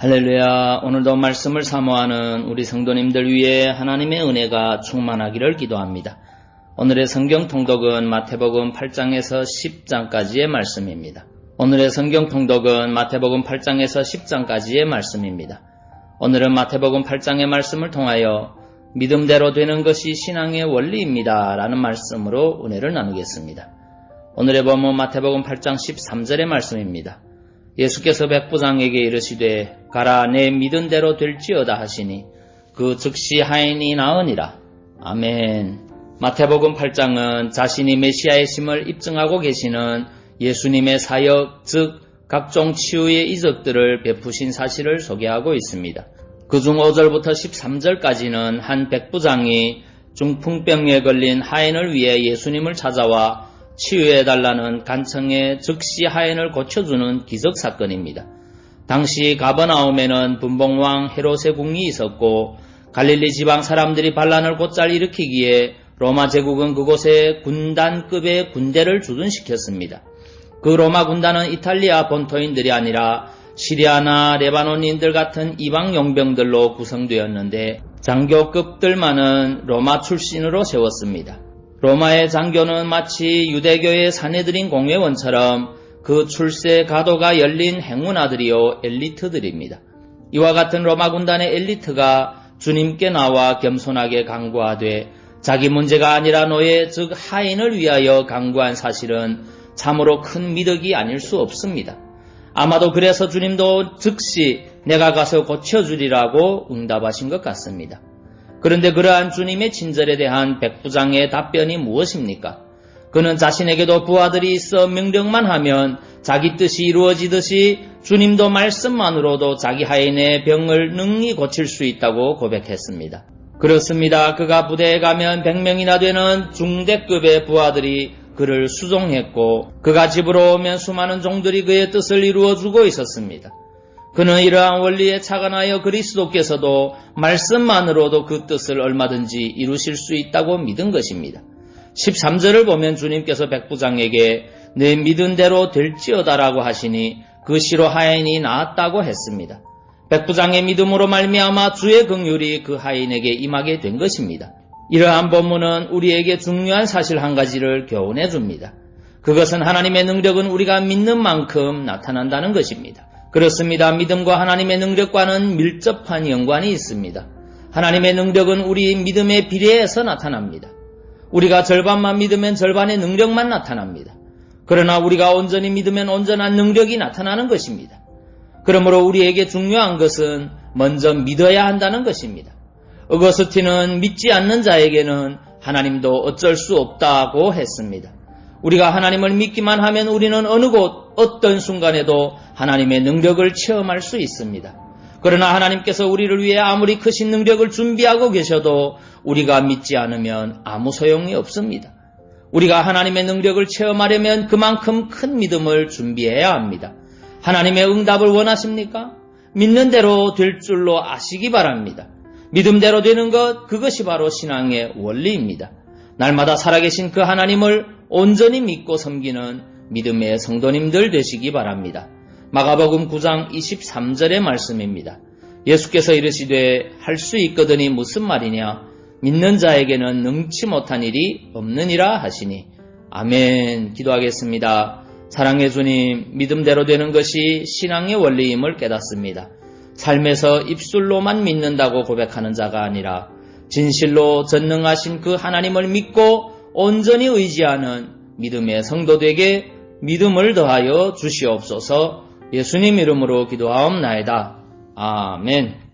할렐루야. 오늘도 말씀을 사모하는 우리 성도님들 위해 하나님의 은혜가 충만하기를 기도합니다. 오늘의 성경 통독은 마태복음 8장에서 10장까지의 말씀입니다. 오늘의 성경 통독은 마태복음 8장에서 10장까지의 말씀입니다. 오늘은 마태복음 8장의 말씀을 통하여 믿음대로 되는 것이 신앙의 원리입니다 라는 말씀으로 은혜를 나누겠습니다. 오늘의 본문 마태복음 8장 13절의 말씀입니다. 예수께서 백부장에게 이르시되 가라 내 믿은 대로 될지어다 하시니 그 즉시 하인이 나으니라. 아멘. 마태복음 8장은 자신이 메시아의 심을 입증하고 계시는 예수님의 사역, 즉 각종 치유의 이적들을 베푸신 사실을 소개하고 있습니다. 그중 5절부터 13절까지는 한 백부장이 중풍병에 걸린 하인을 위해 예수님을 찾아와 치유해달라는 간청에 즉시 하인을 고쳐주는 기적사건입니다. 당시 가버나움에는 분봉왕 헤롯의 궁이 있었고 갈릴리 지방 사람들이 반란을 곧잘 일으키기에 로마 제국은 그곳에 군단급의 군대를 주둔시켰습니다. 그 로마 군단은 이탈리아 본토인들이 아니라 시리아나 레바논인들 같은 이방 용병들로 구성되었는데 장교급들만은 로마 출신으로 세웠습니다. 로마의 장교는 마치 유대교의 사내들인 공회원처럼 그 출세 가도가 열린 행운아들이요 엘리트들입니다. 이와 같은 로마 군단의 엘리트가 주님께 나와 겸손하게 간구하되 자기 문제가 아니라 노예 즉 하인을 위하여 간구한 사실은 참으로 큰 미덕이 아닐 수 없습니다. 아마도 그래서 주님도 즉시 내가 가서 고쳐주리라고 응답하신 것 같습니다. 그런데 그러한 주님의 친절에 대한 백부장의 답변이 무엇입니까? 그는 자신에게도 부하들이 있어 명령만 하면 자기 뜻이 이루어지듯이 주님도 말씀만으로도 자기 하인의 병을 능히 고칠 수 있다고 고백했습니다. 그렇습니다. 그가 부대에 가면 100명이나 되는 중대급의 부하들이 그를 수종했고 그가 집으로 오면 수많은 종들이 그의 뜻을 이루어주고 있었습니다. 그는 이러한 원리에 착안하여 그리스도께서도 말씀만으로도 그 뜻을 얼마든지 이루실 수 있다고 믿은 것입니다. 13절을 보면 주님께서 백부장에게 내 믿은 대로 될지어다라고 하시니 그 시로 하인이 나았다고 했습니다. 백부장의 믿음으로 말미암아 주의 긍휼이 그 하인에게 임하게 된 것입니다. 이러한 본문은 우리에게 중요한 사실 한 가지를 교훈해 줍니다. 그것은 하나님의 능력은 우리가 믿는 만큼 나타난다는 것입니다. 그렇습니다. 믿음과 하나님의 능력과는 밀접한 연관이 있습니다. 하나님의 능력은 우리 믿음에 비례해서 나타납니다. 우리가 절반만 믿으면 절반의 능력만 나타납니다. 그러나 우리가 온전히 믿으면 온전한 능력이 나타나는 것입니다. 그러므로 우리에게 중요한 것은 먼저 믿어야 한다는 것입니다. 어거스틴은 믿지 않는 자에게는 하나님도 어쩔 수 없다고 했습니다. 우리가 하나님을 믿기만 하면 우리는 어느 곳 어떤 순간에도 하나님의 능력을 체험할 수 있습니다. 그러나 하나님께서 우리를 위해 아무리 크신 능력을 준비하고 계셔도 우리가 믿지 않으면 아무 소용이 없습니다. 우리가 하나님의 능력을 체험하려면 그만큼 큰 믿음을 준비해야 합니다. 하나님의 응답을 원하십니까? 믿는 대로 될 줄로 아시기 바랍니다. 믿음대로 되는 것, 그것이 바로 신앙의 원리입니다. 날마다 살아계신 그 하나님을 온전히 믿고 섬기는 믿음의 성도님들 되시기 바랍니다. 마가복음 9장 23절의 말씀입니다. 예수께서 이르시되 할 수 있거든이 무슨 말이냐? 믿는 자에게는 능치 못한 일이 없느니라 하시니. 아멘. 기도하겠습니다. 사랑의 주님, 믿음대로 되는 것이 신앙의 원리임을 깨닫습니다. 삶에서 입술로만 믿는다고 고백하는 자가 아니라 진실로 전능하신 그 하나님을 믿고 온전히 의지하는 믿음의 성도되게 믿음을 더하여 주시옵소서. 예수님 이름으로 기도하옵나이다. 아멘.